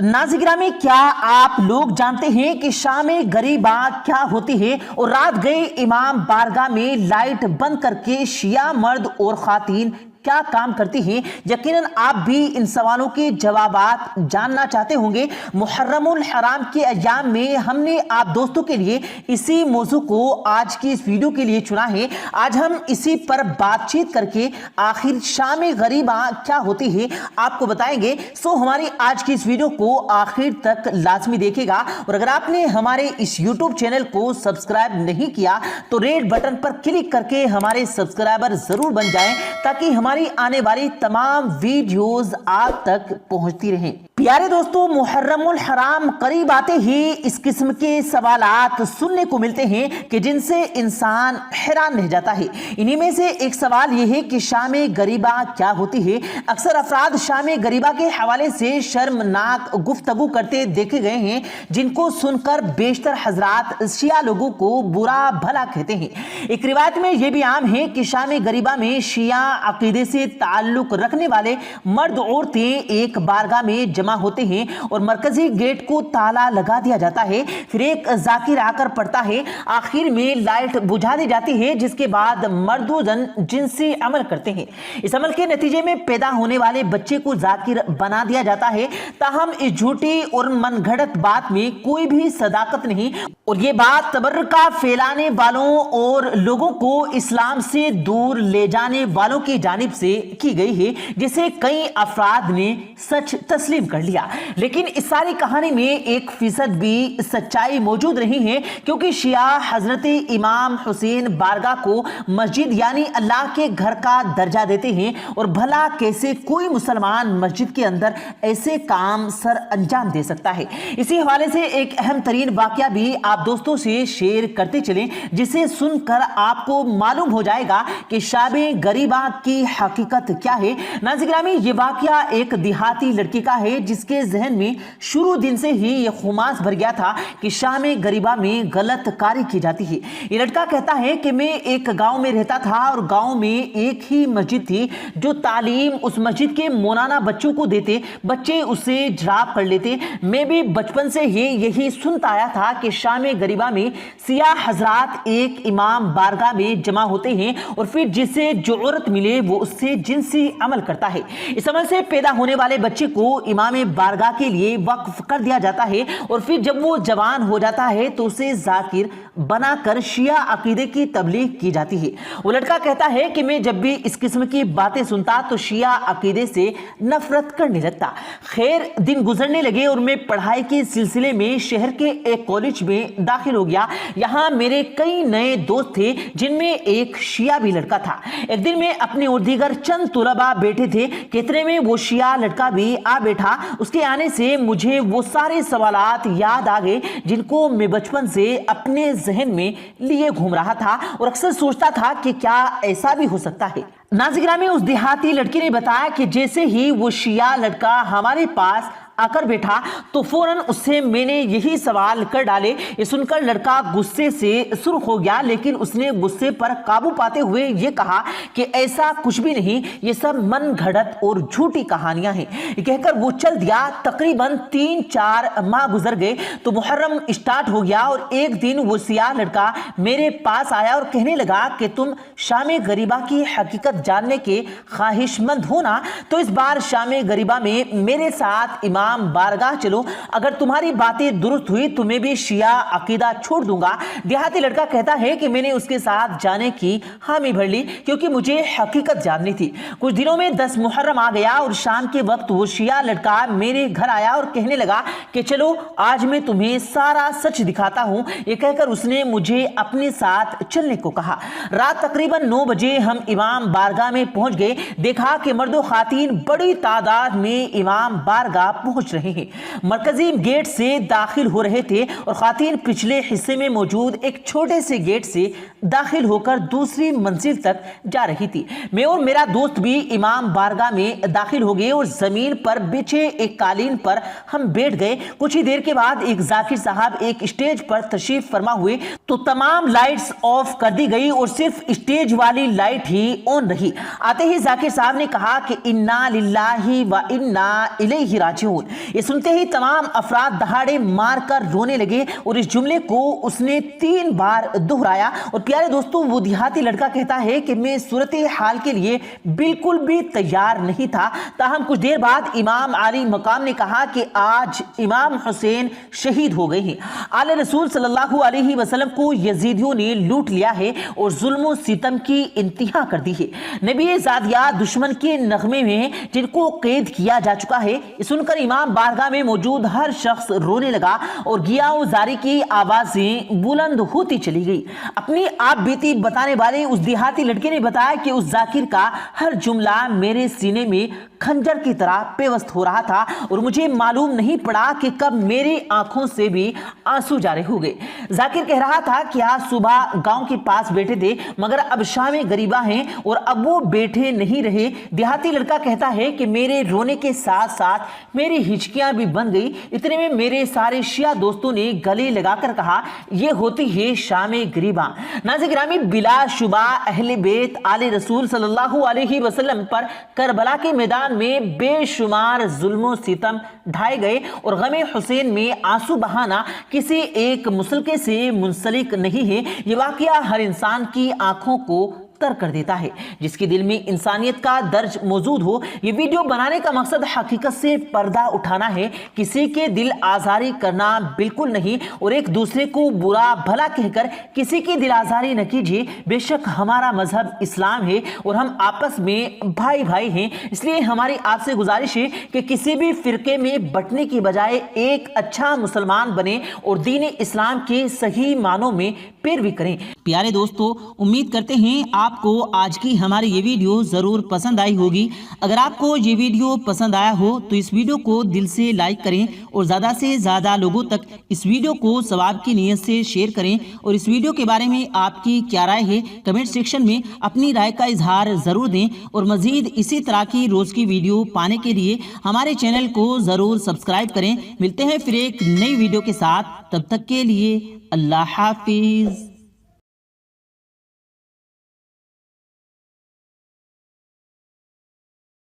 नाज़ गिरामी, क्या आप लोग जानते हैं कि शाम गरीबा क्या होती है? और रात गए इमाम बारगाह में लाइट बंद करके शिया मर्द और खातीन क्या काम करती हैं? यकीनन आप भी इन सवालों के जवाबात जानना चाहते होंगे। मुहर्रमुल हराम के अय्याम में हमने आप दोस्तों के लिए इसी मौजू को आज की इस वीडियो के लिए चुना है। आज हम इसी पर बातचीत करके आखिर शाम गरीबा क्या होती है आपको बताएंगे। सो हमारी आज की इस वीडियो को आखिर तक लाजमी देखेगा। और अगर आपने हमारे इस यूट्यूब चैनल को सब्सक्राइब नहीं किया तो रेड बटन पर क्लिक करके हमारे सब्सक्राइबर जरूर बन जाएं, ताकि हमारी आने वाली तमाम वीडियोस आप तक पहुंचती रहें। प्यारे दोस्तों, मुहर्रमुल हराम करीब आते ही इस किस्म के सवालात सुनने को मिलते हैं कि जिनसे इंसान हैरान रह जाता है। इन्हीं में से एक सवाल यह है कि शाम गरीबा क्या होती है। अक्सर अफराद शाम गरीबा के हवाले से शर्मनाक गुफ्तगू करते देखे गए हैं, जिनको सुनकर बेशतर हजरात शिया लोगों को बुरा भला कहते हैं। एक रिवायत में यह भी आम है कि शाम गरीबा में शिया अकीदे से ताल्लुक रखने वाले मर्द औरतें एक बारगाह में जमा होते हैं और मरकजी गेट को ताला लगा दिया जाता है। फिर एक जाकिर आकर पड़ता है, आखिर में लाइट बुझा दी जाती है, जिसके बाद मर्दोजन जिनसी अमल करते हैं। इस अमल के नतीजे में पैदा होने वाले बच्चे को जाकिर बना दिया जाता है। ताहम इस झूठी और मनगढ़ंत बात में कोई भी सदाकत नहीं, और ये बात तबर्रुका फैलाने वालों और लोगों को इस्लाम से दूर ले जाने वालों की जानिब से की गई है, जिसे कई अफराद ने सच तस्लीम कर लिया। लेकिन इस सारी कहानी में 1% भी सच्चाई मौजूद नहीं है, क्योंकि शिया हजरत इमाम हुसैन बारगाह को मस्जिद यानी अल्लाह के घर का दर्जा देते हैं। और भला कैसे कोई मुसलमान मस्जिद के अंदर ऐसे काम सर अंजाम दे सकता है। इसी हवाले से एक अहम तरीन वाकया भी आप दोस्तों से शेयर करते चलें, जिसे सुनकर आपको मालूम हो जाएगा कि शाम गरीबा की हकीकत क्या है। नाज़ गिरामी, ये वाकया एक देहाती लड़की का है, जिसके जहन में शुरू दिन से ही ये खुमास भर गया था कि शाम गरीबा में गलत कारी की जाती है। ये लड़का कहता है कि मैं एक गांव में रहता था और गांव में एक ही मस्जिद थी जो तालीम उस मस्जिद के मौलाना बच्चों को देते, बच्चे उससे जराब कर लेते। मैं भी बचपन से ही यही सुनता आया था कि शाम गरीबा में सिया हजरात एक इमाम बारगाह में जमा होते हैं और फिर जिसे जो औरत मिले वो उससे जिनसी अमल करता है। इस अमल से पैदा होने वाले बच्चे को इमाम बारगाह के लिए वक्फ कर दिया जाता है और फिर जब वो जवान हो जाता है तो उसे जाकिर बनाकर शिया अकीदे की तबलीग की जाती है। वो लड़का कहता है कि मैं जब भी इस किस्म की बातें सुनता तो शिया अकीदे से नफरत करने लगता। खैर, दिन गुजरने लगे और मैं पढ़ाई के सिलसिले में शहर के एक कॉलेज में दाखिल हो गया। यहाँ मेरे कई नए दोस्त थे, जिनमें एक शिया भी लड़का था। एक दिन मैं अपने और दीगर चंद तुलबा बैठे थे, कितने में वो शिया लड़का भी आ बैठा। उसके आने से मुझे वो सारे सवालात याद आ गए जिनको मैं बचपन से अपने जहन में लिए घूम रहा था और अक्सर सोचता था कि क्या ऐसा भी हो सकता है। नाज़ गिरामी, उस देहाती लड़की ने बताया कि जैसे ही वो शिया लड़का हमारे पास आकर बैठा तो फौरन उससे मैंने यही सवाल कर डाले। ये सुनकर लड़का गुस्से से सुर्ख हो गया, लेकिन उसने गुस्से पर काबू पाते हुए ये कहा कि ऐसा कुछ भी नहीं, ये सब मन घड़त और झूठी कहानियां हैं। ये कहकर वो चल दिया। तकरीबन 3-4 माह गुजर गए तो मुहर्रम स्टार्ट हो गया और एक दिन वो सिया लड़का मेरे पास आया और कहने लगा कि तुम शाम गरीबा की हकीकत जानने के ख्वाहिशमंद हो ना, तो इस बार शाम गरीबा में मेरे साथ इमाम बारगाह चलो। अगर तुम्हारी बातें दुरुस्त हुई तो मैं भी शिया अकीदा छोड़ दूंगा। देहाती लड़का कहता है कि मैंने उसके साथ जाने की हामी भर ली, क्योंकि मुझे हकीकत जाननी थी। कुछ दिनों में 10 मुहर्रम आ गया और शाम के वक्त वो शिया लड़का मेरे घर आया और कहने लगा कि चलो आज मैं तुम्हें सारा सच दिखाता हूं। ये कहकर उसने मुझे अपने साथ चलने को कहा। रात तकरीबन 9 बजे हम इमाम बारगाह में पहुंच गए। देखा कि मर्दो खातीन बड़ी तादाद में इमाम बारगाह पहुंच रहे हैं। मरकजी गेट से दाखिल हो रहे थे और खातीन पिछले हिस्से में मौजूद एक छोटे से गेट से दाखिल होकर दूसरी मंजिल तक जा रही थी। मैं और मेरा दोस्त भी इमाम बारगाह में दाखिल हो गए और जमीन पर बिछे एक कालीन पर हम बैठ गए। कुछ ही देर के बाद एक जाकिर साहब एक स्टेज पर तशरीफ फरमा हुए तो तमाम लाइट्स ऑफ कर दी गई और सिर्फ स्टेज वाली लाइट ही ऑन रही। आते ही जाकिर साहब ने कहा कि इन्ना लिल्लाहि व इन्ना इलैहि राजिऊन, موجود۔ یہ سنتے ہی تمام افراد دہاڑے مار کر رونے لگے اور اس جملے کو اس نے 3 بار دہرایا۔ اور پیارے دوستوں، وہ دیہاتی لڑکا کہتا ہے کہ میں صورتحال کے لیے بالکل بھی تیار نہیں تھا، تاہم کچھ دیر بعد امام عالی مقام نے کہا کہ آج امام حسین شہید ہو گئے ہیں۔ آل رسول صلی اللہ علیہ وسلم کو یزیدیوں نے لوٹ لیا ہے اور ظلم و ستم کی انتہا کر دی ہے۔ نبی زادیہ دشمن کے نغمے میں جن کو قید کیا جا چکا ہے، یہ سن کر امام بارگاہ میں موجود ہر شخص رونے لگا اور گیا و زاری کی آوازیں بلند ہوتی چلی گئی۔ اپنی آپ بیتی بتانے والے اس دیہاتی لڑکے نے بتایا کہ اس ذاکر کا ہر جملہ میرے سینے میں خنجر کی طرح پیوست ہو رہا تھا اور مجھے معلوم نہیں پڑا کہ کب میری آنکھوں سے بھی آنسو جاری ہو گئے۔ ذاکر کہہ رہا تھا کہ آج صبح گاؤں کے پاس بیٹھے تھے، مگر اب شام غریبہ ہیں اور اب وہ بیٹھے نہیں رہے۔ دیہاتی لڑکا کہتا ہے کہ میرے رونے کے ساتھ ساتھ میری ہچکیاں بھی بن گئی۔ اتنے میں میرے سارے شیعہ دوستوں نے گلے لگا کر کہا، یہ ہوتی ہے شام غریبہ۔ ناظرین گرامی، بلا شبہ اہل بیت آل رسول صلی اللہ علیہ وسلم پر کربلا کے میدان میں بے شمار ظلم و ستم ڈھائے گئے اور غم حسین میں آنسو بہانا کسی ایک مسلکے سے منسلک نہیں ہے۔ یہ واقعہ ہر انسان کی آنکھوں کو تر کر دیتا ہے، جس کے دل میں انسانیت کا درج موجود ہو۔ یہ ویڈیو بنانے کا مقصد حقیقت سے پردہ اٹھانا ہے، کسی کے دل آزاری کرنا بالکل نہیں، اور ایک دوسرے کو برا بھلا کہہ کر کسی کی دل آزاری نہ کیجیے۔ بے شک ہمارا مذہب اسلام ہے اور ہم آپس میں بھائی بھائی ہیں، اس لیے ہماری آپ سے گزارش ہے کہ کسی بھی فرقے میں بٹنے کی بجائے ایک اچھا مسلمان بنے اور دین اسلام کے صحیح معنوں میں پیروی کریں۔ پیارے دوستو، امید کرتے ہیں آپ کو آج کی ہماری یہ ویڈیو ضرور پسند آئی ہوگی۔ اگر آپ کو یہ ویڈیو پسند آیا ہو تو اس ویڈیو کو دل سے لائک کریں اور زیادہ سے زیادہ لوگوں تک اس ویڈیو کو ثواب کی نیت سے شیئر کریں، اور اس ویڈیو کے بارے میں آپ کی کیا رائے ہے کمنٹ سیکشن میں اپنی رائے کا اظہار ضرور دیں، اور مزید اسی طرح کی روز کی ویڈیو پانے کے لیے ہمارے چینل کو ضرور سبسکرائب کریں۔ ملتے ہیں پھر ایک نئی ویڈیو کے ساتھ، تب تک کے لیے اللہ حافظ۔